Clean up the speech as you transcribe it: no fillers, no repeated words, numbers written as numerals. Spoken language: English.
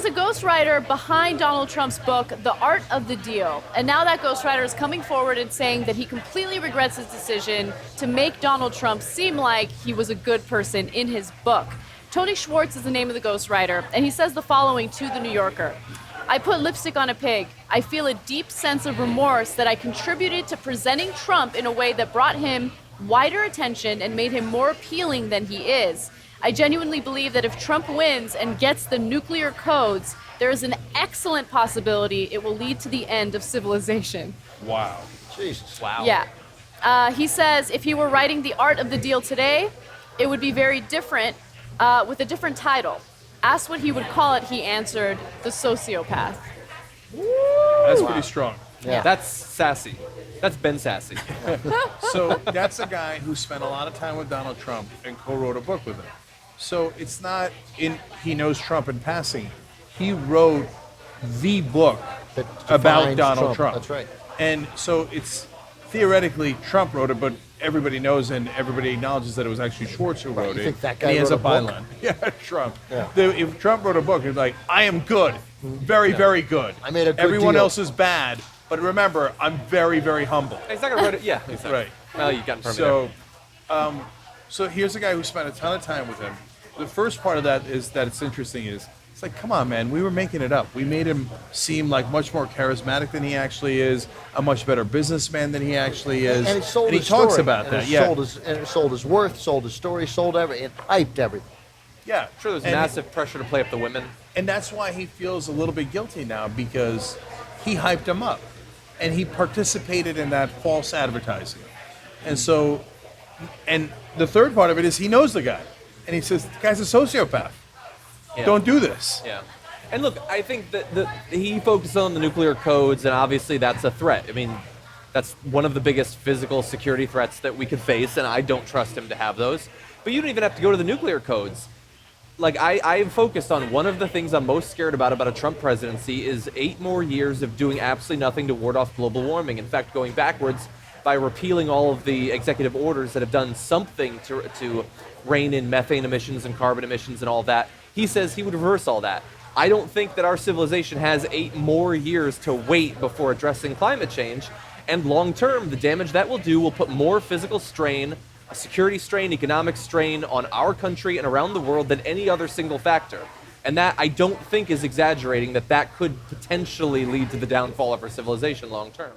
was a ghostwriter behind Donald Trump's book, The Art of the Deal. And now that ghostwriter is coming forward and saying that he completely regrets his decision to make Donald Trump seem like he was a good person in his book. Tony Schwartz is the name of the ghostwriter, and he says the following to The New Yorker. I put lipstick on a pig. I feel a deep sense of remorse that I contributed to presenting Trump in a way that brought him wider attention and made him more appealing than he is. I genuinely believe that if Trump wins and gets the nuclear codes, there is an excellent possibility it will lead to the end of civilization. Wow. Jesus. Wow. Yeah. He says if he were writing The Art of the Deal today, it would be very different with a different title. Asked what he would call it, he answered, The Sociopath. That's pretty strong. Yeah. That's sassy. That's been sassy. So that's a guy who spent a lot of time with Donald Trump and co-wrote a book with him. So it's not he knows Trump in passing. He wrote the book That about defines Donald Trump. That's right. And so it's theoretically Trump wrote it, but everybody knows and everybody acknowledges that it was actually Schwartz who wrote You it. think that guy and he has wrote a a book? byline. Yeah, Trump. Yeah. If Trump wrote a book, he'd be like, I am good. Very, very good. I made a good Everyone deal. else is bad. But remember, I'm very, very humble. He's not gonna write it. Yeah. Exactly. Right. Well, you got in front of me So, so here's a guy who spent a ton of time with him. The first part of that is that it's interesting is, it's like, come on, man, we were making it up. We made him seem like much more charismatic than he actually is, a much better businessman than he actually is. And it sold and he his talks story. about And that, it yeah. sold his worth, sold his story, sold everything. It hyped everything. Yeah. I'm sure there's And- massive pressure to play up the women. And that's why he feels a little bit guilty now, because he hyped him up. And he participated in that false advertising. And so, and the third part of it is he knows the guy. And he says, the guy's a sociopath. Yeah. Don't do this. Yeah. And look, I think that he focused on the nuclear codes, and obviously that's a threat. I mean, that's one of the biggest physical security threats that we could face, and I don't trust him to have those. But you don't even have to go to the nuclear codes. Like, I focused on one of the things I'm most scared about a Trump presidency is 8 more years of doing absolutely nothing to ward off global warming. In fact, going backwards by repealing all of the executive orders that have done something to rein in methane emissions and carbon emissions and all that. He says he would reverse all that. I don't think that our civilization has 8 more years to wait before addressing climate change. And long term, the damage that will put more physical strain, a security strain, economic strain on our country and around the world than any other single factor. And that, I don't think, is exaggerating that could potentially lead to the downfall of our civilization long term.